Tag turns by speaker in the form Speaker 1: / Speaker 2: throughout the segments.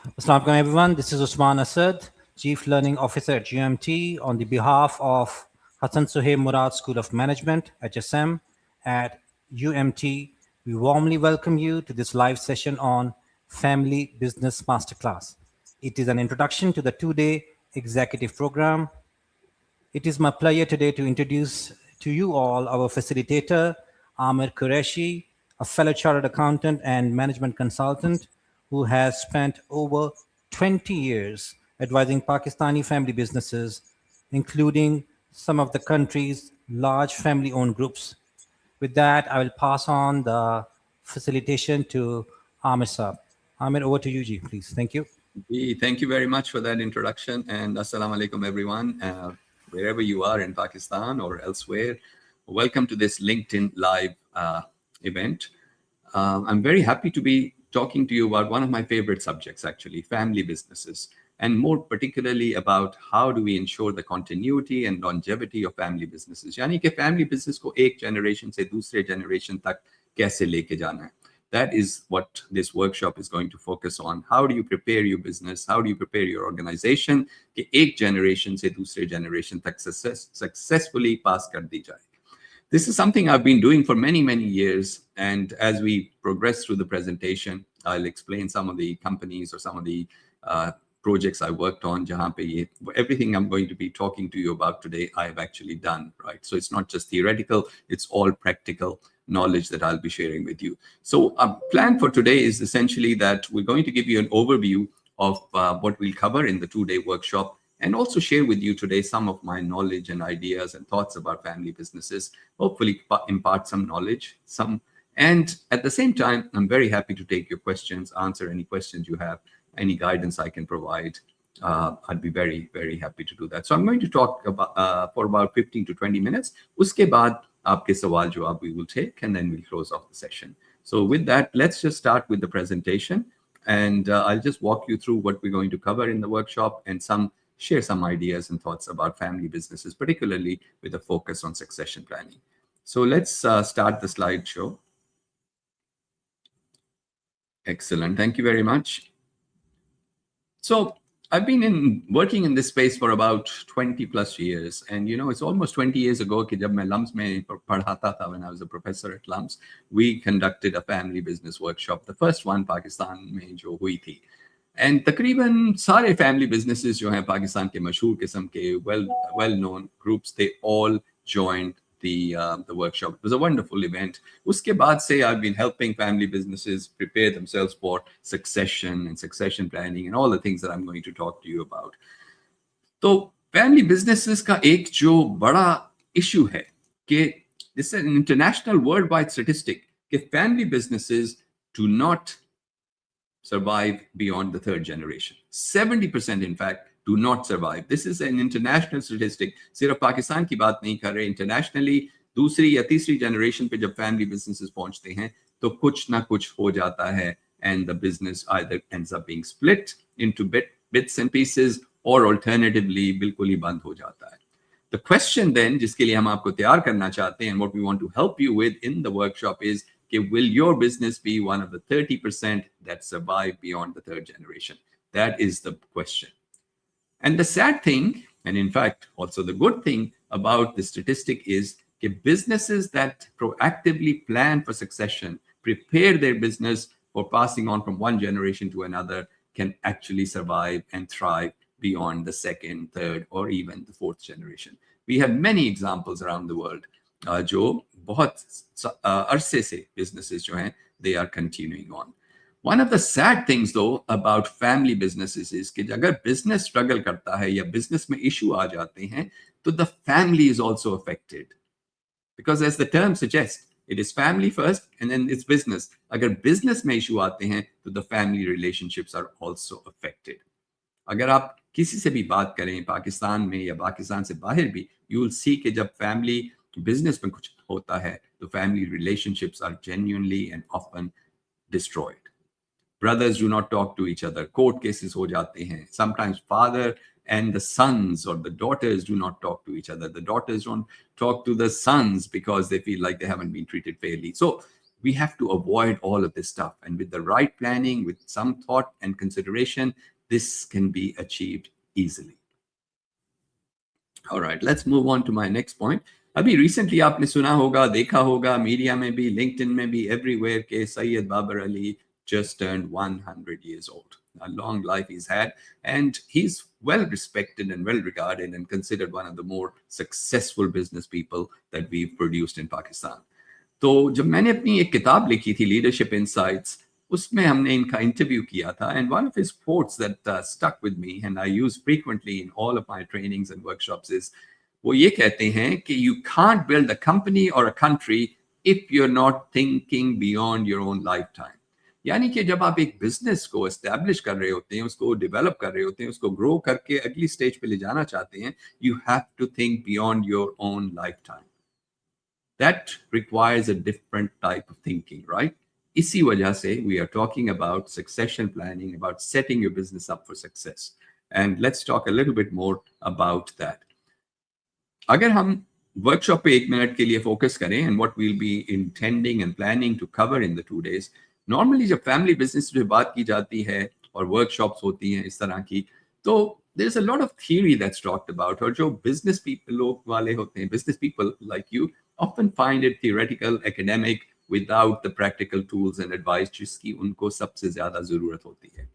Speaker 1: Assalamu alaikum everyone. This is Usman Asad, Chief Learning Officer at UMT on the behalf of Hasan Murad School of Management, HSM at UMT. We warmly welcome you to this live session on Family Business Masterclass. It is an introduction to the two-day executive program. It is my pleasure today to introduce to you all our facilitator, Amer Qureshi, a fellow chartered accountant and management consultant who has spent over 20 years advising Pakistani family businesses, including some of the country's large family owned groups. With that, I will pass on the facilitation to Amer Saab. Amer, over to you, Ji, please. Thank you.
Speaker 2: Thank you very much for that introduction, and assalamu alaikum everyone, wherever you are in Pakistan or elsewhere. Welcome to this LinkedIn Live event. I'm very happy to be talking to you about one of my favorite subjects, actually, family businesses, and more particularly about how do we ensure the continuity and longevity of family businesses. यानी कि family business को एक generation से दूसरे generation तक कैसे लेके जाना है. That is what this workshop is going to focus on. How do you prepare your business? How do you prepare your organization कि एक generation से दूसरे generation तक successfully pass कर दी जाए. This is something I've been doing for many, many years. And as we progress through the presentation, I'll explain some of the companies or some of the projects I worked on. Jahan pe everything I'm going to be talking to you about today, I've actually done, right? So it's not just theoretical, it's all practical knowledge that I'll be sharing with you. So our plan for today is essentially that we're going to give you an overview of what we'll cover in the two-day workshop, and also share with you today some of my knowledge and ideas and thoughts about family businesses, hopefully impart some knowledge, and at the same time, I'm very happy to take your questions, answer any questions you have, any guidance I can provide. I'd be very, very happy to do that. So I'm going to talk about for about 15 to 20 minutes. Uske baad aapke sawal jawab we will take, and then we'll close off the session. So with that, let's just start with the presentation, and I'll just walk you through what we're going to cover in the workshop and share some ideas and thoughts about family businesses, particularly with a focus on succession planning. So let's start the slideshow. Excellent. Thank you very much. So I've been working in this space for about 20 plus years. And, you know, it's almost 20 years ago कि जब मैं LUMS में पढ़ाता था, when I was a professor at LUMS, we conducted a family business workshop, the first one Pakistan में जो हुई थी. And तकरीबन सारे family businesses जो हैं पाकिस्तान के मशहूर किस्म के well-known groups, they all joined the workshop. It was a wonderful event. Uske baad se I've been helping family businesses prepare themselves for succession and succession planning and all the things that I'm going to talk to you about. So family businesses का एक जो बड़ा issue है कि this is an international worldwide statistic कि family businesses do not survive beyond the third generation. 70%, in fact, do not survive. This is an international statistic. सिर्फ पाकिस्तान की बात नहीं कर रहे. Internationally, दूसरी या तीसरी generation पे जब family businesses पहुंचते हैं, तो कुछ ना कुछ हो जाता है, and the business either ends up being split into bits and pieces, or alternatively, बिल्कुल ही बंद हो जाता है. The question then, जिसके लिए हम आपको तैयार करना चाहते हैं, and what we want to help you with in the workshop is, will your business be one of the 30% that survive beyond the third generation? That is the question. And the sad thing, and in fact, also the good thing about the statistic is that businesses that proactively plan for succession, prepare their business for passing on from one generation to another, can actually survive and thrive beyond the second, third, or even the fourth generation. We have many examples around the world. जो बहुत अरसे से businesses जो हैं, they are continuing on. One of the sad things though about family businesses is कि अगर business struggle करता है या business में issue आ जाते हैं, तो the family is also affected. Because as the term suggests, it is family first and then it's business. अगर business में issue आते हैं, तो the family relationships are also affected. अगर आप किसी से भी बात करें पाकिस्तान में या पाकिस्तान से बाहर भी, you will see कि जब family business में कुछ होता है, तो family relationships are genuinely and often destroyed. Brothers do not talk to each other. Court cases हो जाते हैं. Sometimes father and the sons or the daughters do not talk to each other. The daughters don't talk to the sons because they feel like they haven't been treated fairly. So We have to avoid all of this stuff. And with the right planning, with some thought and consideration, this can be achieved easily. All right, let's move on to my next point. अभी recently आपने सुना होगा, देखा होगा, media में भी, LinkedIn में भी, everywhere के Syed Babar Ali just turned 100 years old. A long life he's had, and he's well respected and well regarded and considered one of the more successful business people that we've produced in Pakistan. तो जब मैंने अपनी एक किताब लिखी थी leadership insights, उसमें हमने इनका इंटरव्यू किया था, and one of his quotes that stuck with me and I use frequently in all of my trainings and workshops is, वो ये कहते हैं कि you can't build a company or a country if you're not thinking beyond your own lifetime. यानी कि जब आप एक बिजनेस को एस्टैब्लिश कर रहे होते हैं, उसको डेवलप कर रहे होते हैं, उसको ग्रो करके अगली स्टेज पे ले जाना चाहते हैं, you have to think beyond your own lifetime. That requires a different type of thinking, right? इसी वजह से we are talking about succession planning, about setting your business up for success. And let's talk a little bit more about that. अगर हम workshop पे 1 minute के लिए focus करें and what we'll be intending and planning to cover in the 2 days, normally जब family business पे बात की जाती है और वर्कशॉप्स होती हैं इस तरह की, तो there's a lot of theory that's talked about, और जो business people लोग वाले होते हैं, business people like you often find it theoretical, academic, without the practical tools and advice जिसकी उनको सबसे ज्यादा जरूरत होती है.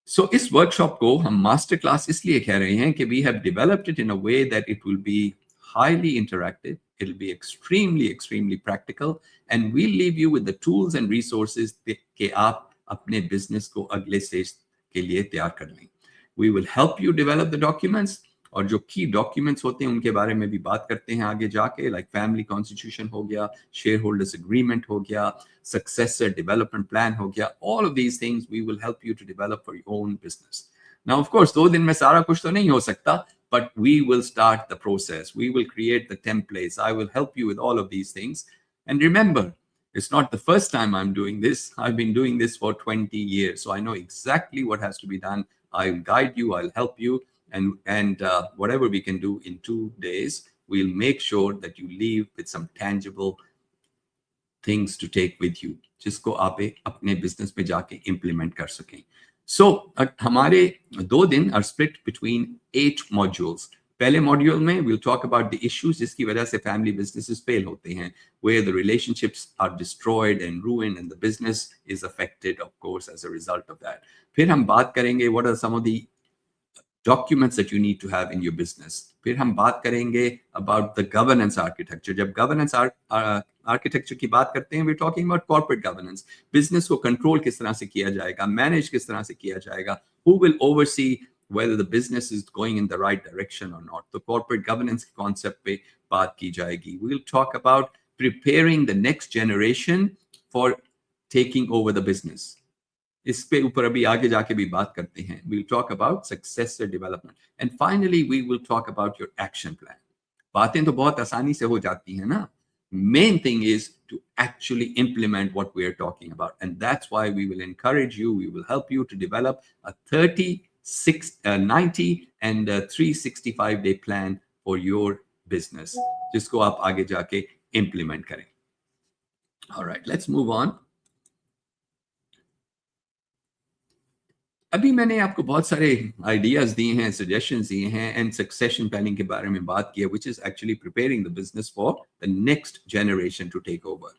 Speaker 2: So इस वर्कशॉप को हम मास्टर क्लास इसलिए कह रहे हैं कि we have developed it in a way that it will be highly interactive, it'll be extremely practical, and we'll leave you with the tools and resources कि आप अपने बिजनेस को अगले स्टेज के लिए तैयार कर लें. We will help you develop the documents, और जो की डॉक्यूमेंट्स होते हैं उनके बारे में भी बात करते हैं आगे जाके, लाइक फैमिली कॉन्स्टिट्यूशन हो गया, शेयर होल्डर्स एग्रीमेंट हो गया, सक्सेसर डेवलपमेंट प्लान हो गया. All of these things we will help you to develop for your own business. Now of course 2 दिन में सारा कुछ तो नहीं हो सकता, but we will start the process, we will create the templates, I will help you with all of these things. And remember, it's not the first time I'm doing this. I've been doing this for 20 years, so I know exactly what has to be done. I'll guide you, I'll help you, and whatever we can do in 2 days, we'll make sure that you leave with some tangible things to take with you, जिसको आप अपने business में जाके implement कर सकें. So हमारे 2 दिन are split between 8 modules. पहले मॉड्यूल में we'll talk about the issues जिसकी वजह से family businesses fail होते हैं, where the relationships are destroyed and ruined and the business is affected, of course, as a result of that. फिर हम बात करेंगे what are some of the documents that you need to have in your business. फिर हम बात करेंगे about the governance architecture. जब governance architecture की बात करते हैं, we're talking about corporate governance. Business को control किस तरह से किया जाएगा, manage किस तरह से किया जाएगा, who will oversee whether the business is going in the right direction or not. तो corporate governance के concept पे बात की जाएगी. We'll talk about preparing the next generation for taking over the business. इस पे ऊपर अभी आगे जाके भी बात करते हैं. We'll talk about successor development. And finally, we will talk about your action plan. बातें तो बहुत आसानी से हो जाती हैं ना. Main thing is to actually implement what we are talking about. And that's why we will encourage you, we will help you to develop a 30, 90 and a 365-day plan for your business, जिसको आप आगे जाके implement करें. All right, let's move on. अभी मैंने आपको बहुत सारे आइडियाज दिए हैं, सजेशंस दिए हैं, एंड सक्सेशन प्लानिंग के बारे में बात की है, which is actually preparing the business for the next generation to take over.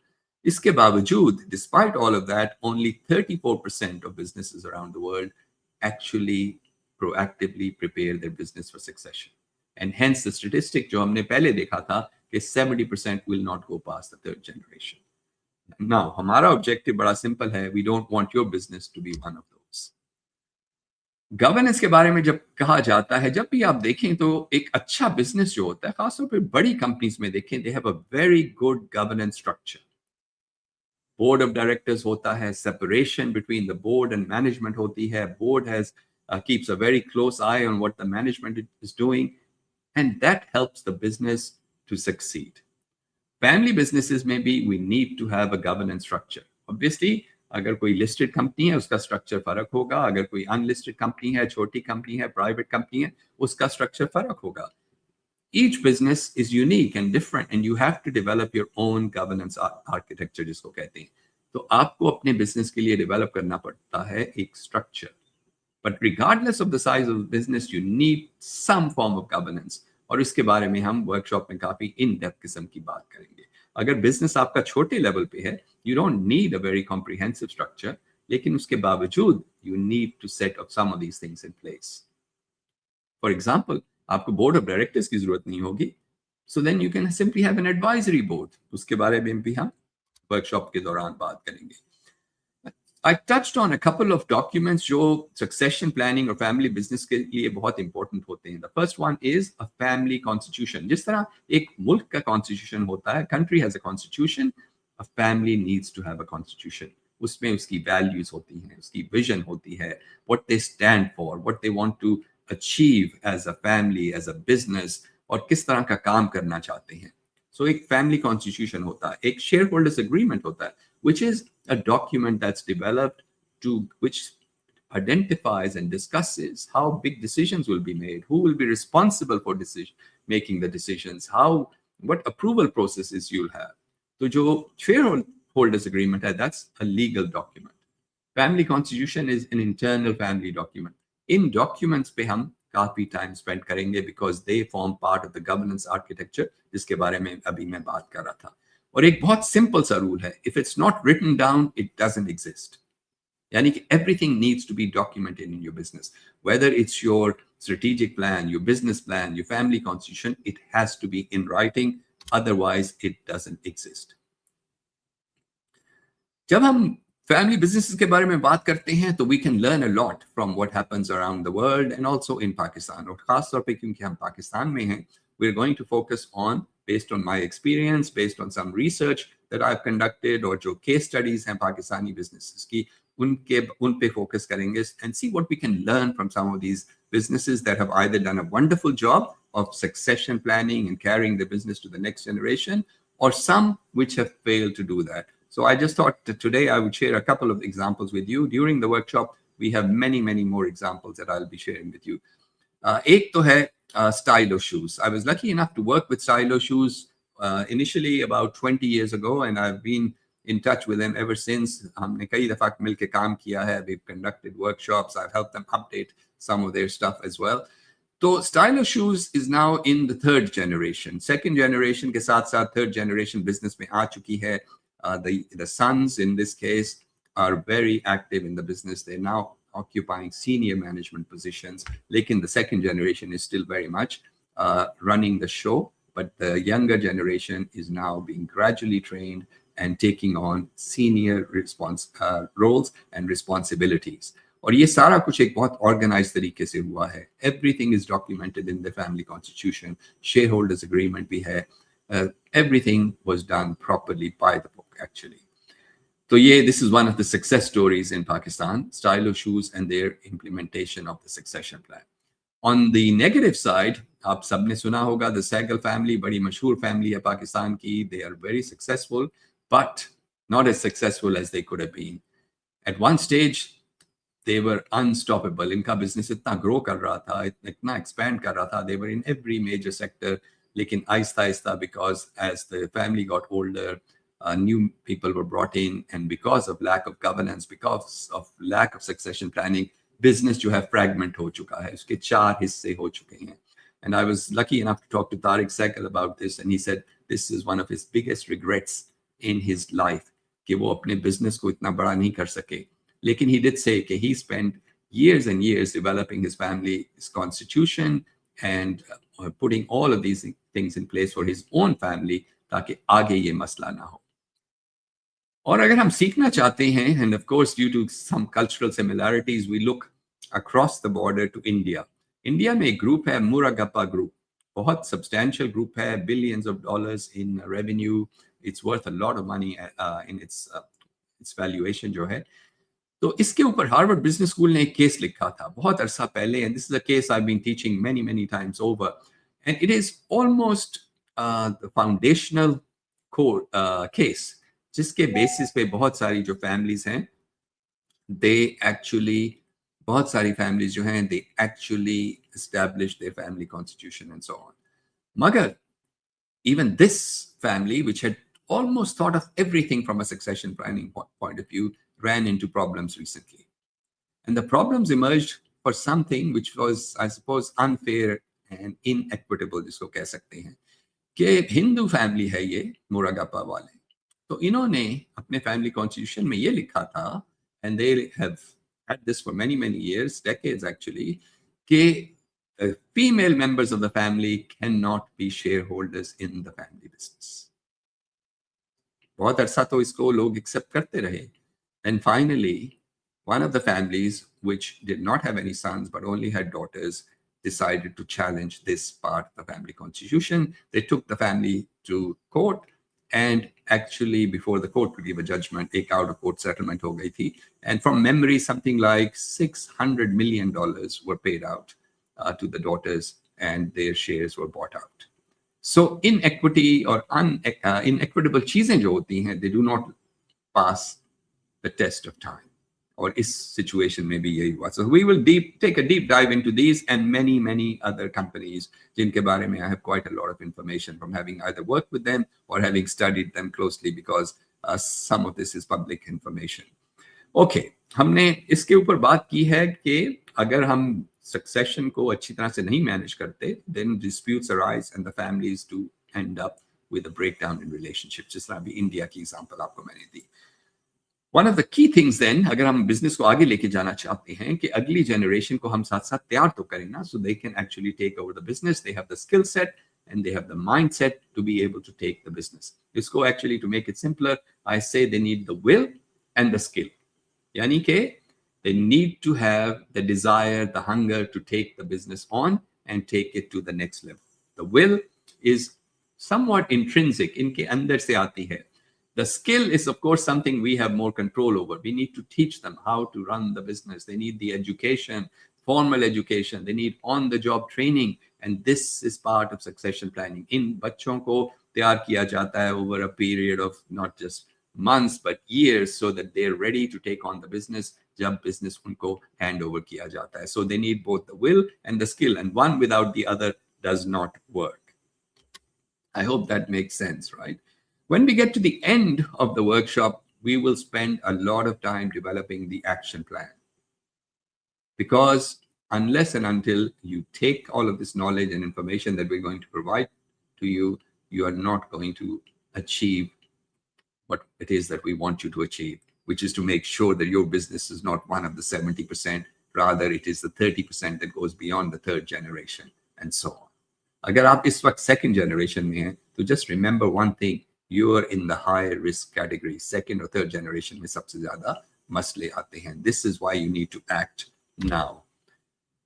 Speaker 2: इसके बावजूद, despite all of that, only 34% of businesses around the world actually proactively prepare their business for succession. And hence the statistic जो हमने पहले देखा था कि 70% will not go past the third generation. Now हमारा objective बड़ा सिंपल है. We don't want your business to be one of those. Governance के बारे में जब कहा जाता है, जब भी आप देखें तो एक अच्छा बिजनेस जो होता है, खासतौर पर बड़ी कंपनीज में देखें, they have a very good governance structure. Board of directors होता है, separation between the board and management होती है, board has keeps a very close eye on what the management is doing, and that helps the business to succeed. Family businesses, maybe we need to have a governance structure. Obviously, अगर कोई listed company है उसका structure फर्क होगा, अगर कोई unlisted company है, छोटी कंपनी है, प्राइवेट कंपनी है, उसका स्ट्रक्चर फर्क होगा. Each business is unique and different, and you have to develop your own governance architecture, जिसको कहते हैं. तो आपको अपने business के लिए develop करना पड़ता है एक structure. But regardless of the size of the business, you need some form of governance. और इसके बारे में हम वर्कशॉप में काफी इन डेप्थ किस्म की बात करेंगे. अगर बिजनेस आपका छोटे लेवल पे है, you don't need a very comprehensive structure, लेकिन उसके बावजूद you need to set up some of these things in place. For example, आपको बोर्ड ऑफ डायरेक्टर्स की जरूरत नहीं होगी, so then you can simply have an advisory board. उसके बारे में भी हम वर्कशॉप के दौरान बात करेंगे. I touched on a couple of documents जो succession planning और family business के लिए बहुत important होते हैं. The first one is a family constitution. जिस तरह एक मुल्क का constitution होता है, country has a constitution, a family needs to have a constitution. उसमें उसकी values होती हैं, उसकी vision होती है, what they stand for, what they want to achieve as a family, as a business, और किस तरह का काम करना चाहते हैं. So एक family constitution होता है, एक shareholders agreement होता है, which is a document that's developed which identifies and discusses how big decisions will be made, who will be responsible for making the decisions, what approval processes you'll have. So जो shareholders agreement है, that's a legal document. Family constitution is an internal family document. In documents पे हम काफी time spend करेंगे because they form part of the governance architecture जिसके बारे में अभी मैं बात कर रहा था. और एक बहुत सिंपल सा रूल है, if it's not written down, it doesn't exist. यानी कि everything needs to be documented in your business. Whether it's your strategic plan, your business plan, your family constitution, it has to be in writing, otherwise it doesn't exist. जब हम family business के बारे में बात करते हैं तो we can learn a lot from what happens around the world and also in Pakistan. और खास तौर पे क्योंकि हम पाकिस्तान में हैं, we are going to focus on based on my experience, based on some research that I've conducted, और जो case studies हैं पाकिस्तानी businesses की, उन पे focus करेंगे and see what we can learn from some of these businesses that have either done a wonderful job of succession planning and carrying the business to the next generation, or some which have failed to do that. So I just thought that today I would share a couple of examples with you. During the workshop, we have many, many more examples that I'll be sharing with you. एक तो है Stylo shoes. I was lucky enough to work with Stylo shoes initially about 20 years ago, and I've been in touch with them ever since. हमने कई दफा मिलके काम किया है. We've conducted workshops. I've helped them update some of their stuff as well. So Stylo shoes is now in the third generation. Second generation के साथ साथ third generation business में आ चुकी है. The sons in this case are very active in the business. They're now occupying senior management positions. Lekin the second generation is still very much running the show, but the younger generation is now being gradually trained and taking on senior roles and responsibilities. और ये सारा कुछ एक बहुत organized तरीके से हुआ है. Everything is documented in the family constitution. Shareholders agreement भी है. Everything was done properly by the book, actually. So yeah, this is one of the success stories in Pakistan, Stylo shoes and their implementation of the succession plan. On the negative side, आप सबने सुना होगा, the Sehgal family, बड़ी मशहूर family है पाकिस्तान की. They are very successful, but not as successful as they could have been. At one stage, they were unstoppable. इनका business इतना grow कर रहा था, इतना expand कर रहा था. They were in every major sector. लेकिन Aahista Aahista, because as the family got older, new people were brought in, and because of lack of governance, because of lack of succession planning, business जो है fragment हो चुका है. उसके 4 हिस्से हो चुके हैं. And I was lucky enough to talk to Tariq Sehgal about this, and he said this is one of his biggest regrets in his life कि वो अपने business को इतना बड़ा नहीं कर सके. लेकिन he did say कि he spent years and years developing his family's constitution and putting all of these things in place for his own family ताकि आगे ये मसला ना हो. और अगर हम सीखना चाहते हैं, and of course due to some cultural similarities, we look across the border to India. India में एक group है, Muragappa group. बहुत substantial group है, billions of dollars in revenue. It's worth a lot of money in its valuation जो है. तो इसके ऊपर हार्वर्ड बिजनेस स्कूल ने एक केस लिखा था बहुत अरसा पहले, and this is a case I've been teaching many times over, and it is almost the foundational core case जिसके बेसिस पे बहुत सारी जो families हैं, बहुत सारी families जो हैं, they actually established their family constitution and so on. Magar, even this family, which had almost thought of everything from a succession planning point of view, ran into problems recently. And the problems emerged for something which was, I suppose, unfair and inequitable, जिसको कह सकते हैं कि Hindu family है ये मोरागापा वाले. तो इन्होंने अपने फैमिली कॉन्स्टिट्यूशन में ये लिखा था, and they have had this for many years, decades actually, कि female members of the family cannot be shareholders in the family business. बहुत अरसा तो इसको लोग एक्सेप्ट करते रहे. And finally, one of the families, which did not have any sons but only had daughters, decided to challenge this part of the family constitution. They took the family to court, and actually, before the court could give a judgment, एक out of court settlement हो गई थी. And from memory, something like $600 million were paid out to the daughters, and their shares were bought out. So inequity or inequitable चीजें जो होती हैं, they do not pass the test of time. Or is situation maybe यही हुआ. So we will take a deep dive into these and many other companies जिनके बारे में I have quite a lot of information from having either worked with them or having studied them closely, because some of this is public information. Okay, हमने इसके ऊपर बात की है कि अगर हम succession को अच्छी तरह से नहीं manage करते, then disputes arise and the families do end up with a breakdown in relationships. जिस तरह अभी इंडिया की एग्जांपल आपको मैंने दी. One of the key things then, अगर हम बिजनेस को आगे लेके जाना चाहते हैं कि अगली जनरेशन को हम साथ साथ तैयार तो करें ना, so they can actually take over the business. They have the skill set and they have the mindset to be able to take the business. इसको actually, to make it simpler, I say they need the will and the skill. यानी कि they need to have the desire, the hunger to take the business on and take it to the next level. The will is somewhat intrinsic, इनके अंदर से आती है. The skill is, of course, something we have more control over. We need to teach them how to run the business. They need the education, formal education. They need on-the-job training. And this is part of succession planning. In बच्चों को तैयार किया जाता है over a period of not just months, but years, so that they're ready to take on the business जब business उनको hand over किया जाता है. So they need both the will and the skill. And one without the other does not work. I hope that makes sense, right? When we get to the end of the workshop, we will spend a lot of time developing the action plan. Because unless and until you take all of this knowledge and information that we're going to provide to you, you are not going to achieve what it is that we want you to achieve, which is to make sure that your business is not one of the 70%, rather it is the 30% that goes beyond the third generation, and so on. अगर आप इस वक्त second generation में हैं, तो just remember one thing: you are in the high risk category. Second or third generation में सबसे ज़्यादा मसले आते हैं. This is why you need to act now.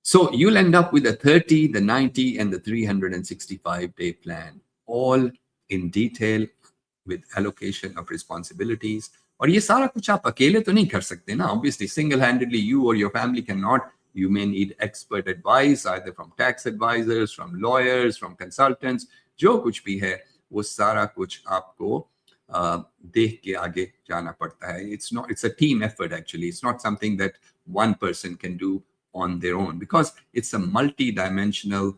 Speaker 2: So you'll end up with a 30, the 90, and the 365-day plan, all in detail with allocation of responsibilities. और ये सारा कुछ आप अकेले तो नहीं कर सकते ना. Obviously, single-handedly, you or your family cannot. You may need expert advice, either from tax advisors, from lawyers, from consultants. जो कुछ भी है, वो सारा कुछ आपको देख के आगे जाना पड़ता है. It's a team effort actually. It's not something that one person can do on their own, because it's a multi-dimensional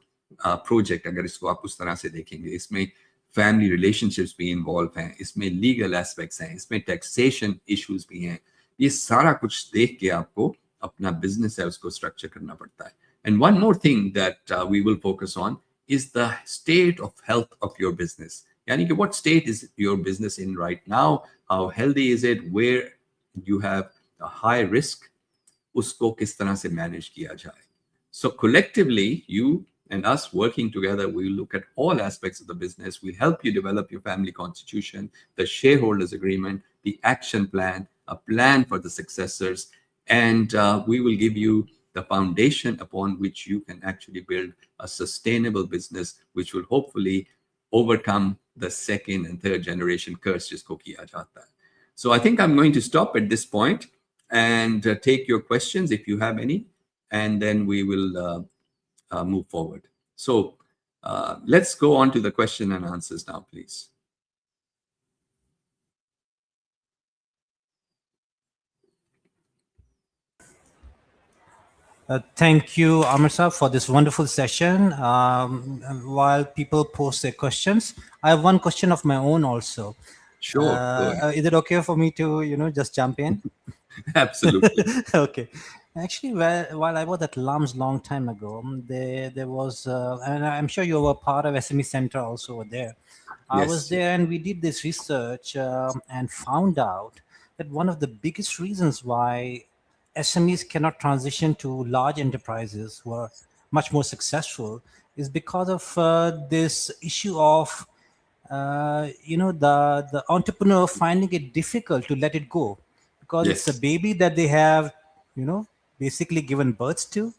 Speaker 2: project. अगर इसको आप उस तरह से देखेंगे, इसमें family relationships भी involved हैं, इसमें legal aspects हैं, इसमें taxation issues भी हैं. ये सारा कुछ देख के आपको अपना business है उसको structure करना पड़ता है. And one more thing that we will focus on is the state of health of your business. यानी कि what state is your business in right now? How healthy is it? Where you have a high risk? उसको किस तरह से manage किया जाए? So collectively, you and us working together, we look at all aspects of the business. We help you develop your family constitution, the shareholders agreement, the action plan, a plan for the successors, and we will give you the foundation upon which you can actually build a sustainable business, which will hopefully overcome the second and third generation curse जिसको किया जाता है. So I think I'm going to stop at this point and take your questions if you have any, and then we will move forward. So let's go on to the question and answers now, please.
Speaker 1: Thank you, Amir Saab, for this wonderful session. While people post their questions, I have one question of my own also.
Speaker 2: Sure, go ahead.
Speaker 1: Is it okay for me to, just jump in?
Speaker 2: Absolutely.
Speaker 1: Okay. Actually, while I was at LUMS long time ago, there was, and I'm sure you were part of SME Center also over there. I was
Speaker 2: Yes.
Speaker 1: there and we did this research and found out that one of the biggest reasons why SMEs cannot transition to large enterprises who are much more successful is because of this issue of the entrepreneur finding it difficult to let it go because it's a
Speaker 2: Yes.
Speaker 1: baby that they have you know basically given birth to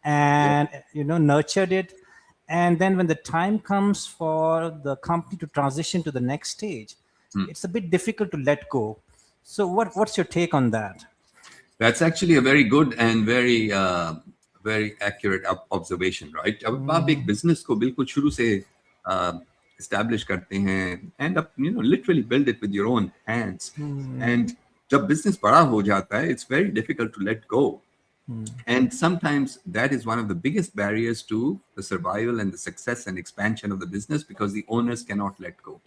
Speaker 2: Yeah.
Speaker 1: and nurtured it, and then when the time comes for the company to transition to the next stage,
Speaker 2: Hmm.
Speaker 1: it's a bit difficult to let go. So what's your take on that?
Speaker 2: That's actually a very good and very accurate observation, right? अब आप एक business को बिल्कुल शुरू से establish करते हैं and up, literally build it with your own hands. And जब business बड़ा हो जाता है, it's very difficult to let go. And sometimes that is one of the biggest barriers to the survival and the success and expansion of the business because the owners cannot let go.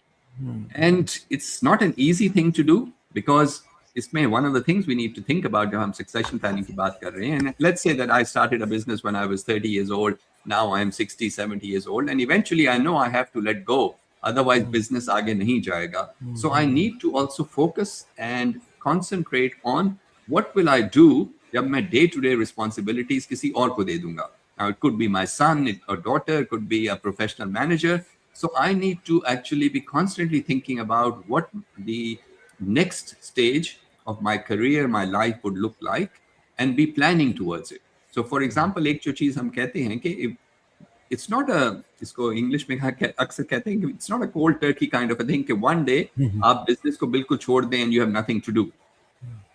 Speaker 2: And it's not an easy thing to do because इसमें one of the things we need to think about जब हम succession planning की बात कर रहे हैं, and let's say that I started a business when I was 30 years old, now I'm 60, 70 years old, and eventually I know I have to let go, otherwise business आगे नहीं जाएगा. So I need to also focus and concentrate on what will I do जब मैं day to day responsibilities किसी और को दे दूंगा. Now it could be my son, a daughter, it could be a professional manager. So I need to actually be constantly thinking about what the next stage of my career, my life would look like, and be planning towards it. So, for example, एक जो चीज हम कहते हैं कि it's not a इसको English में अक्सर कहते हैं कि it's not a cold turkey kind of a thing कि one day आप business को बिल्कुल छोड़ दें and you have nothing to do.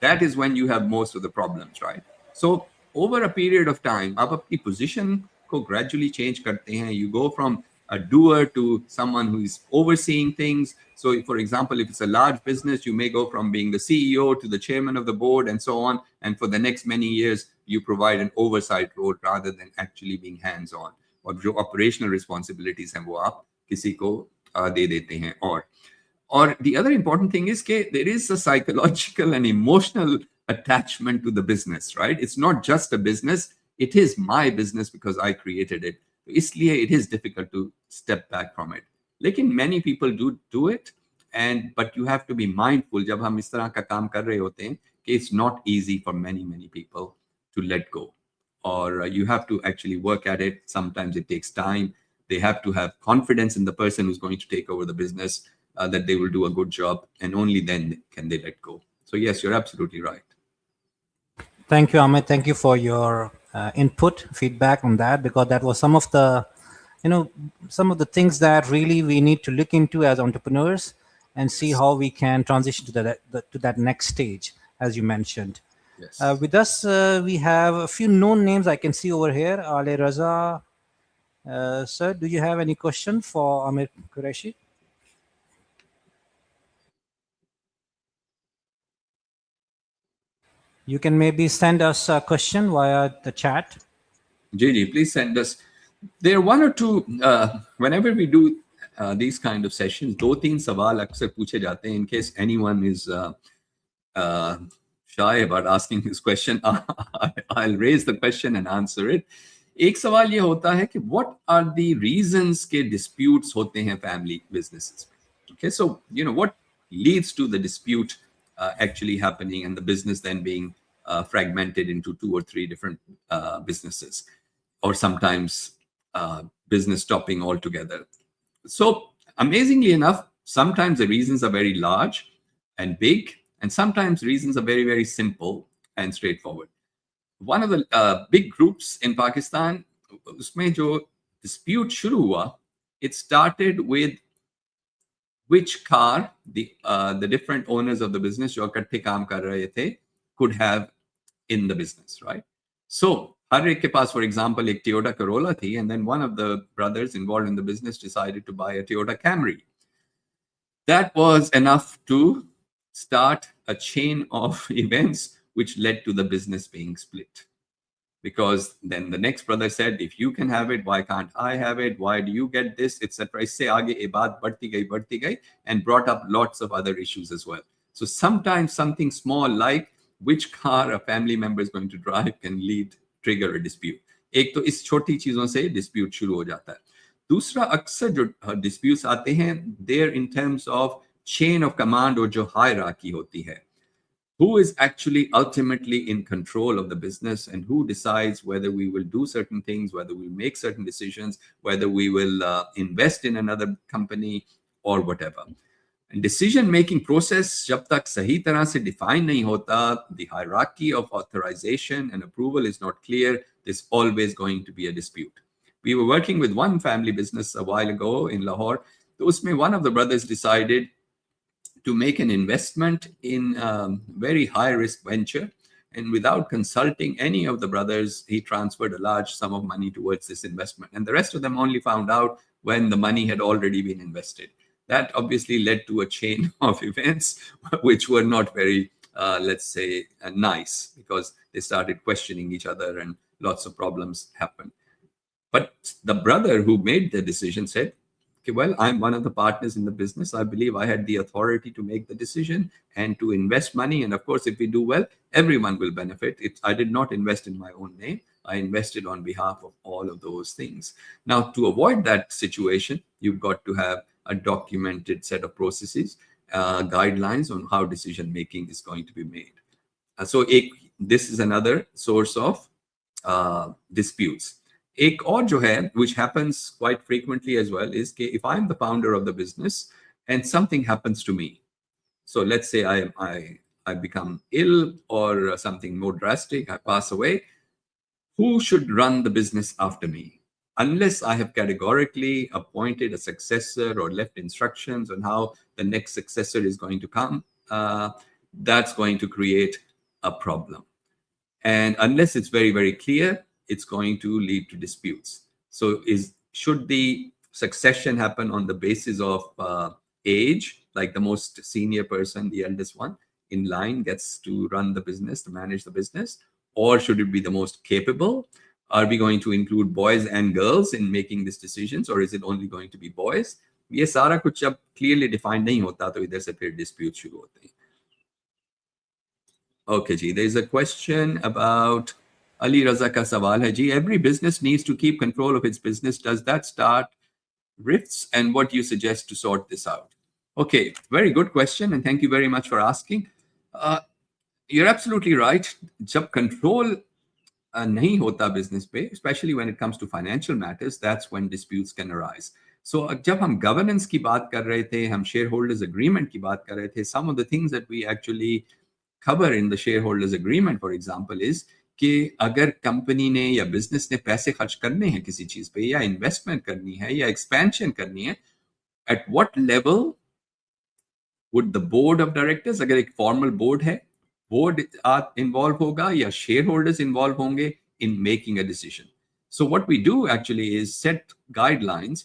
Speaker 2: That is when you have most of the problems, right? So over a period of time, आप अपनी position को gradually change करते हैं. You go from a doer to someone who is overseeing things. So, for example, if it's a large business, you may go from being the CEO to the chairman of the board and so on. And for the next many years, you provide an oversight role rather than actually being hands-on. और जो operational responsibilities हैं वो आप किसी को दे देते हैं or the other important thing is that there is a psychological and emotional attachment to the business, right? It's not just a business. It is my business because I created it. इसलिए it is difficult to step back from it. लेकिन many people do it, but you have to be mindful जब हम इस तरह का काम कर रहे होते हैं कि it's not easy for many people to let go. Or you have to actually work at it. Sometimes it takes time. They have to have confidence in the person who's going to take over the business, that they will do a good job, and only then can they let go. So yes, you're absolutely right.
Speaker 1: Thank you, Amit. Thank you for your input, feedback on that, because that was you know, some of the things that really we need to look into as entrepreneurs and see
Speaker 2: Yes.
Speaker 1: how we can transition to that next stage, as you mentioned.
Speaker 2: Yes.
Speaker 1: With us, we have a few known names I can see over here. Ale Raza, sir, do you have any question for Amer Qureshi? You can maybe send us a question via the chat.
Speaker 2: Gigi, please send us. There are one or two. Whenever we do these kind of sessions, दो तीन सवाल अक्सर पूछे जाते हैं. In case anyone is uh, shy about asking this question, I'll raise the question and answer it. एक सवाल ये होता है कि what are the reasons के disputes होते हैं family businesses में? Okay, so what leads to the dispute actually happening and the business then being fragmented into 2 or 3 different businesses, or sometimes business stopping altogether. So amazingly enough, sometimes the reasons are very large and big, and sometimes reasons are very simple and straightforward. One of the big groups in Pakistan, उसमें जो dispute शुरू हुआ, it started with which car the different owners of the business जो इकट्ठे काम कर रहे थे could have in the business, right? So हर एक के पास, for example, एक Toyota Corolla थी, and then one of the brothers involved in the business decided to buy a Toyota Camry. That was enough to start a chain of events which led to the business being split. because then the next brother said, if you can have it, why can't I have it? Why do you get this, etc. Isse aage ye baat बढ़ती गई and brought up lots of other issues as well. So sometimes something small like which car a family member is going to drive can trigger a dispute. एक तो इस छोटी चीजों से dispute शुरू हो जाता है. दूसरा, अक्सर जो disputes आते हैं, they're in terms of chain of command और जो hierarchy होती है. Who is actually ultimately in control of the business and who decides whether we will do certain things, whether we make certain decisions, whether we will invest in another company or whatever. And decision making process jab tak sahi tarah se define nahi hota, the hierarchy of authorization and approval is not clear, there's always going to be a dispute. We were working with one family business a while ago in Lahore. So usme one of the brothers decided to make an investment in a very high risk venture, and without consulting any of the brothers, he transferred a large sum of money towards this investment, and the rest of them only found out when the money had already been invested. That obviously led to a chain of events which were not very let's say nice, because they started questioning each other and lots of problems happened. But the brother who made the decision said, okay, well, I'm one of the partners in the business. I believe I had the authority to make the decision and to invest money. And of course, if we do well, everyone will benefit. I did not invest in my own name. I invested on behalf of all of those things. Now, to avoid that situation, you've got to have a documented set of processes, guidelines on how decision making is going to be made. This is another source of disputes. एक और जो है, which happens quite frequently as well, is कि if I'm the founder of the business and something happens to me, so let's say I become ill or something more drastic, I pass away, who should run the business after me? Unless I have categorically appointed a successor or left instructions on how the next successor is going to come, that's going to create a problem. And unless it's very, very clear, it's going to lead to disputes. So should the succession happen on the basis of age, like the most senior person, the eldest one in line gets to run the business, to manage the business? Or should it be the most capable? Are we going to include boys and girls in making these decisions, or is it only going to be boys? ये सारा कुछ जब clearly defined नहीं होता तो इधर से फिर dispute शुरू होते हैं. Okay, ji, there's a question about Ali Raza ka sawal hai ji. Every business needs to keep control of its business. Does that start rifts? And what do you suggest to sort this out? Okay, very good question, and thank you very much for asking. You're absolutely right. Jab control nahi hota business pe, especially when it comes to financial matters, that's when disputes can arise. So jab hum governance ki baat kar rahe the, hum shareholders agreement ki baat kar rahe the, some of the things that we actually cover in the shareholders agreement, for example, is कि अगर company ने या business ने पैसे खर्च करने हैं किसी चीज पे, या इन्वेस्टमेंट करनी है, या एक्सपेंशन करनी है, at what level would the board of directors, अगर एक फॉर्मल बोर्ड है, बोर्ड इन्वॉल्व होगा या शेयरहोल्डर्स इन्वॉल्व होंगे in making a decision. So what we do actually is set guidelines.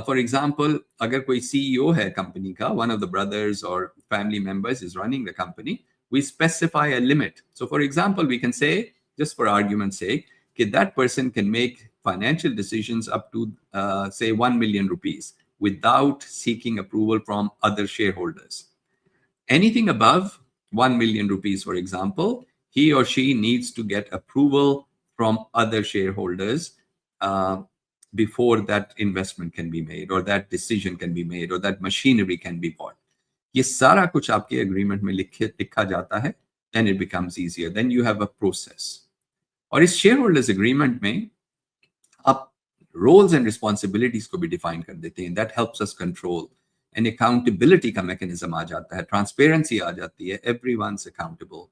Speaker 2: For example, अगर कोई CEO है कंपनी का, one of the brothers or family members is running the company, we specify a limit. So for example, we can say, just for argument's sake, that person can make financial decisions up to, say, 1 million rupees without seeking approval from other shareholders. Anything above 1 million rupees, for example, he or she needs to get approval from other shareholders before that investment can be made, or that decision can be made, or that machinery can be bought. ये सारा कुछ आपके agreement में लिखा जाता है, then it becomes easier. Then you have a process. और इस shareholders agreement में आप roles and responsibilities को भी define कर देते हैं. That helps us control. And accountability का mechanism आ जाता है. Transparency आ जाती है. Everyone's accountable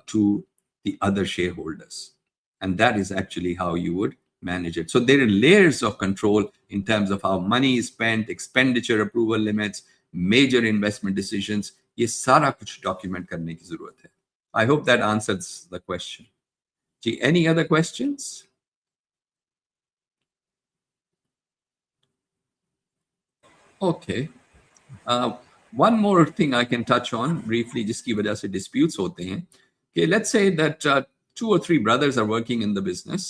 Speaker 2: to the other shareholders. And that is actually how you would manage it. So there are layers of control in terms of how money is spent, expenditure approval limits, major investment decisions. ये सारा कुछ document करने की जरूरत है. I hope that answers the question. Gee, any other questions? Okay. One more thing I can touch on briefly, जिसकी वजह से disputes होते हैं. Okay, let's say that 2 or 3 brothers are working in the business,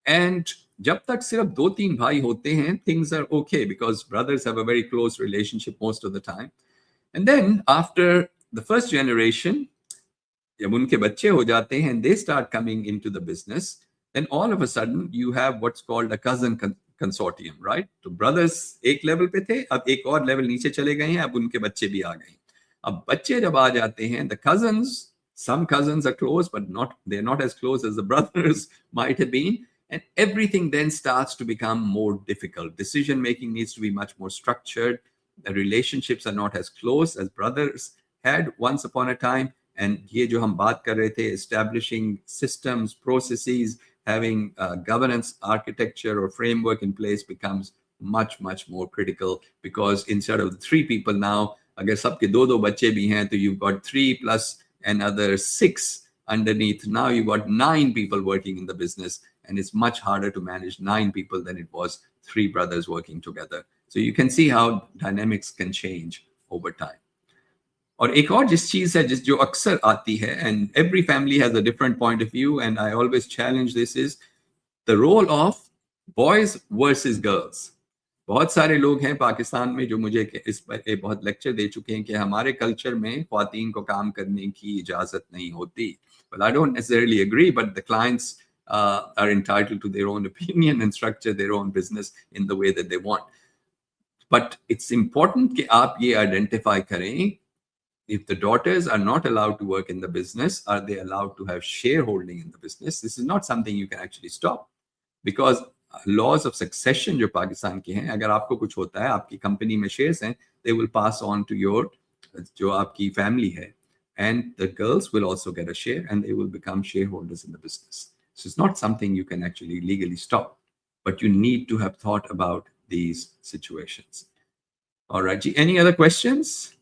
Speaker 2: and जब तक सिर्फ 2-3 भाई होते हैं, things are okay because brothers have a very close relationship most of the time. And then after the first generation, जब उनके बच्चे हो जाते हैं and they start coming into the business, then all of a sudden you have what's called a cousin consortium, right? तो brothers एक level पे थे, अब एक और level नीचे चले गए हैं, अब उनके बच्चे भी आ गए हैं. अब बच्चे जब आ जाते हैं, the cousins, some cousins are close, but they're not as close as the brothers might have been. And everything then starts to become more difficult. Decision making needs to be much more structured. The relationships are not as close as brothers had once upon a time. And ये जो हम बात कर रहे थे, establishing systems, processes, having governance architecture or framework in place becomes much, much more critical, because instead of the 3 people now, अगर सबके 2-2 बच्चे भी हैं, तो you've got 3 plus another 6 underneath. Now you've got 9 people working in the business, and it's much harder to manage 9 people than it was 3 brothers working together. So you can see how dynamics can change over time. और एक और जिस चीज है जो अक्सर आती है, and every family has a different point of view, and I always challenge this, is the role of boys versus girls. बहुत सारे लोग हैं पाकिस्तान में जो मुझे इस पर बहुत लेक्चर दे चुके हैं कि हमारे कल्चर में ख्वातीन को काम करने की इजाजत नहीं होती. Well, I don't necessarily agree, but the clients are entitled to their own opinion and structure their own business in the way that they want. But it's important कि आप ये identify करें, if the daughters are not allowed to work in the business, are they allowed to have shareholding in the business? This is not something you can actually stop, because laws of succession जो पाकिस्तान के हैं, अगर आपको कुछ होता है, आपकी company में शेयर्स हैं, they will pass on to your जो आपकी फैमिली है, and the girls will also get a share and they will become shareholders in the business. So it's not something you can actually legally stop, but you need to have thought about these situations. All right, Ji, any other questions?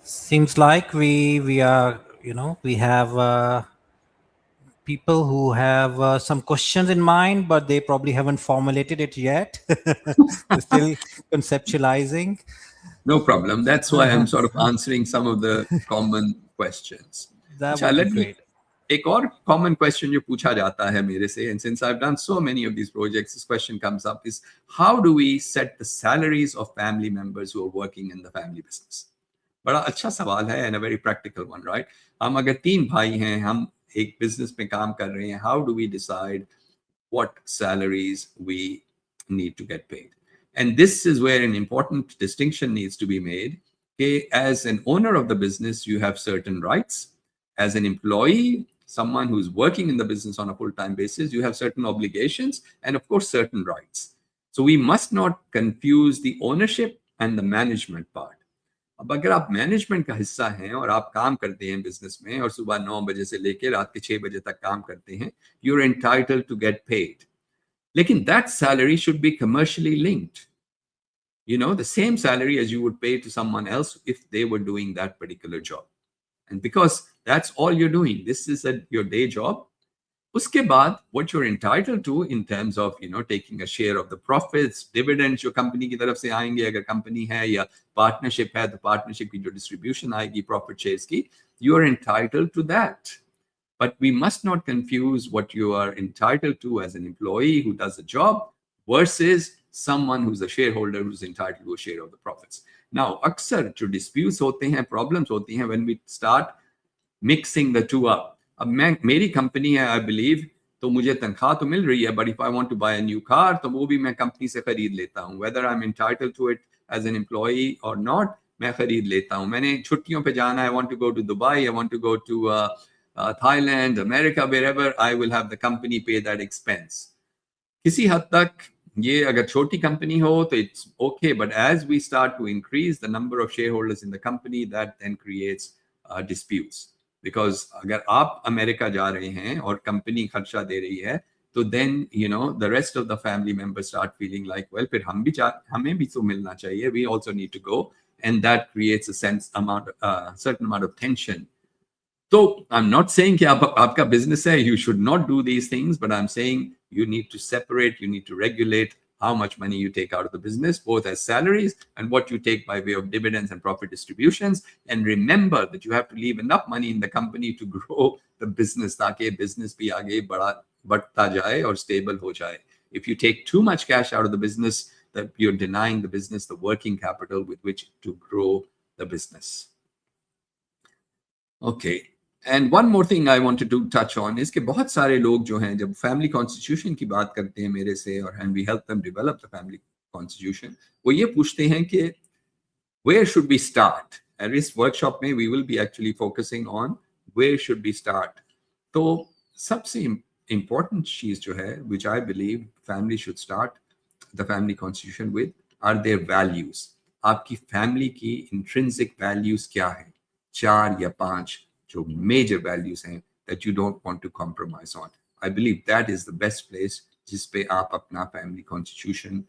Speaker 1: Seems like we are, we have people who have some questions in mind, but they probably haven't formulated it yet. They're still conceptualizing.
Speaker 2: No problem. That's why I'm sort of answering some of the common questions.
Speaker 1: That would be great.
Speaker 2: एक और common question जो पूछा जाता है मेरे से, and since I've done so many of these projects, this question comes up, is how do we set the salaries of family members who are working in the family business? बड़ा अच्छा सवाल है, and a very practical one, right? हम अगर 3 भाई हैं, हम एक business में काम कर रहे हैं, how do we decide what salaries we need to get paid? And this is where an important distinction needs to be made. Okay, as an owner of the business, you have certain rights. As an employee, someone who's working in the business on a full-time basis, you have certain obligations and, of course, certain rights. So we must not confuse the ownership and the management part. अब अगर आप management का हिस्सा हैं और आप काम करते हैं बिजनेस में और सुबह 9 बजे से लेकर रात के 6 बजे तक काम करते हैं, you are entitled to get paid. लेकिन that salary should be commercially linked. You know, the same salary as you would pay to someone else if they were doing that particular job. And because that's all you're doing, this is your day job. Uske baad, what you're entitled to in terms of, taking a share of the profits, dividends जो company की तरफ से आएंगे, अगर company है या partnership है, तो partnership की जो distribution आएगी profit shares की, you are entitled to that. But we must not confuse what you are entitled to as an employee who does a job versus someone who's a shareholder who's entitled to a share of the profits. Now, अक्सर जो disputes होते हैं, problems होती हैं when we start mixing the two up. अब मेरी company है, I believe, तो मुझे तनख्वाह तो मिल रही है, but if I want to buy a new car, तो वो भी मैं कंपनी से खरीद लेता हूँ, whether I am entitled to it as an employee और नॉट, मैं खरीद लेता हूँ. मैंने छुट्टियों पे जाना है, I want to go to Dubai, I want to go to Thailand, America, wherever, I will have the company pay that expense. किसी हद तक ये अगर छोटी कंपनी हो तो it's okay, but as we start to increase the number of share holders in the company, that then creates disputes. Because अगर आप अमेरिका जा रहे हैं और कंपनी खर्चा दे रही है, तो then the rest of the family members start feeling like, well, फिर हमें भी तो मिलना चाहिए, we also need to go, and that creates a certain amount of tension. तो आई एम नॉट सेइंग कि आपका बिजनेस है, you should not do these things, but I am saying you need to separate, you need to regulate how much money you take out of the business, both as salaries and what you take by way of dividends and profit distributions. And remember that you have to leave enough money in the company to grow the business, ताकि business भी आगे बढ़ता जाए और stable हो जाए. If you take too much cash out of the business, that you're denying the business the working capital with which to grow the business. Okay. And one more thing I wanted to touch on is कि बहुत सारे लोग जो हैं जब family constitution की बात करते हैं मेरे से और and we help them develop the family constitution, वो ये पूछते हैं कि where should we start? And this workshop में we will be actually focusing on where should we start. तो सबसे important चीज जो है which I believe family should start the family constitution with are their values. आपकी family की intrinsic values क्या है? 4 या 5 जो major values हैं that you don't want to compromise on. I believe that is the best place जिस पे आप अपना family constitution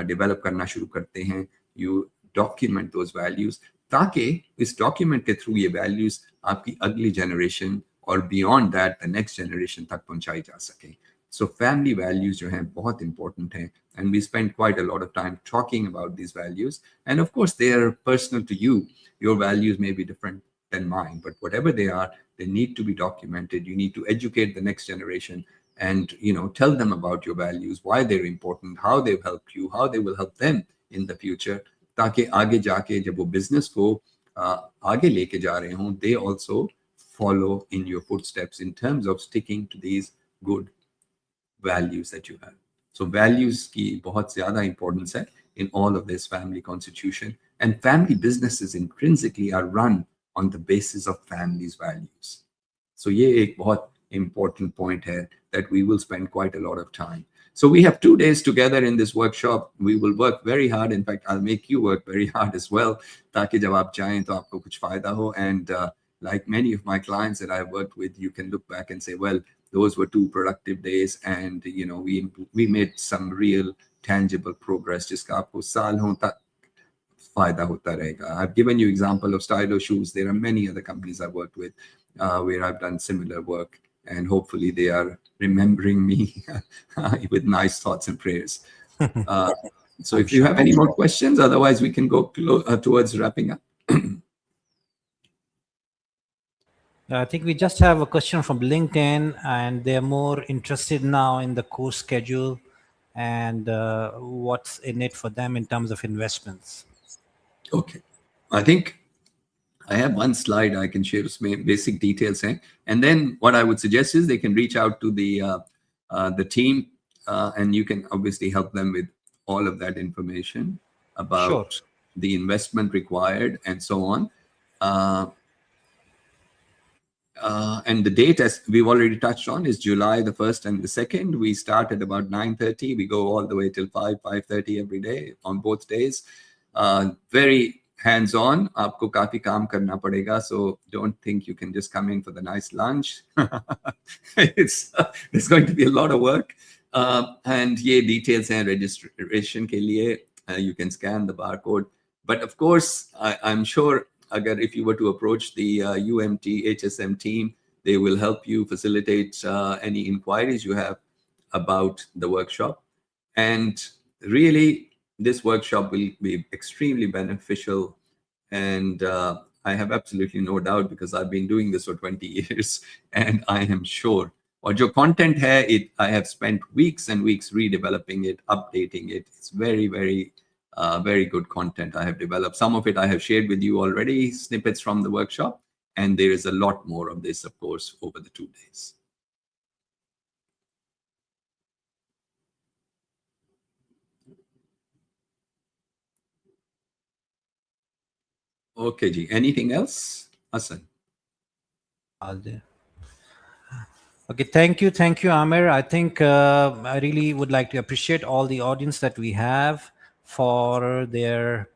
Speaker 2: develop करना शुरू करते हैं. You document those values ताकि इस document के through ये values आपकी अगली generation और beyond that the next generation तक पहुंचाई जा सके. So family values जो हैं बहुत important हैं, and we spend quite a lot of time talking about these values. And of course, they are personal to you. Your values may be different than mine, but whatever they are, they need to be documented. You need to educate the next generation and tell them about your values, why they're important, how they've helped you, how they will help them in the future. ताकि आगे जाके जब वो business को आगे लेके जा रहे हों, they also follow in your footsteps in terms of sticking to these good values that you have. So values की बहुत ज़्यादा importance है in all of this family constitution, and family businesses intrinsically are run on the basis of family's values. So ये एक बहुत important point है that we will spend quite a lot of time. So we have 2 days together in this workshop. We will work very hard. In fact, I'll make you work very hard as well ताकि जब आप जाएं तो आपको कुछ फायदा हो. And like many of my clients that I've worked with, you can look back and say, well, those were 2 productive days, and we made some real tangible progress जिसका आपको सालों तक फायदा होता रहेगा. I've given you example of Stylo shoes. There are many other companies I've worked with where I've done similar work, and hopefully they are remembering me with nice thoughts and prayers. So if you have any more questions, otherwise we can go towards wrapping up.
Speaker 1: I think we just have a question from LinkedIn, and they're more interested now in the course schedule and what's in it for them in terms of investments.
Speaker 2: Okay. I think I have one slide I can share some basic details. And then what I would suggest is they can reach out to the team and you can obviously help them with all of that information about the investment required and so on. And the date, as we've already touched on, is July the 1st and the 2nd. We start at about 9:30. We go all the way till 5:30 every day on both days. Very hands-on. Aapko kafi kaam karna padega, so don't think you can just come in for the nice lunch. There's going to be a lot of work. And ye details hain registration ke liye. You can scan the barcode. But of course, I'm sure if you were to approach the UMT HSM team, they will help you facilitate any inquiries you have about the workshop. And really, this workshop will be extremely beneficial. And I have absolutely no doubt, because I've been doing this for 20 years, and I am sure. Or your content here, I have spent weeks and weeks redeveloping it, updating it. It's very, very very good content I have developed. Some of it I have shared with you already, snippets from the workshop, and there is a lot more of this, of course, over the 2 days. Okay, Ji. Anything else, Hasan?
Speaker 1: Okay, thank you, Amer. I think I really would like to appreciate all the audience that we have for their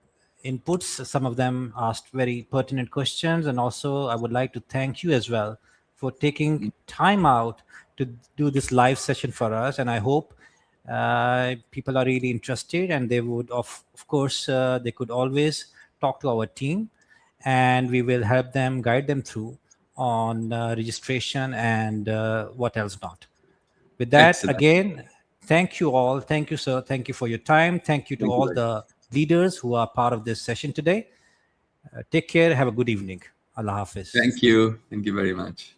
Speaker 1: inputs. Some of them asked very pertinent questions, and also I would like to thank you as well for taking time out to do this live session for us. And I hope people are really interested, and they would, of course, they could always talk to our team, and we will help them, guide them through on registration and what else not. With that,
Speaker 2: Excellent.
Speaker 1: again, Thank you all. Thank you, sir. Thank you for your time. Thank you to
Speaker 2: Thank you
Speaker 1: all
Speaker 2: very
Speaker 1: the leaders who are part of this session today. Take care. Have a good evening. Allah Hafiz.
Speaker 2: Thank you. Thank you very much.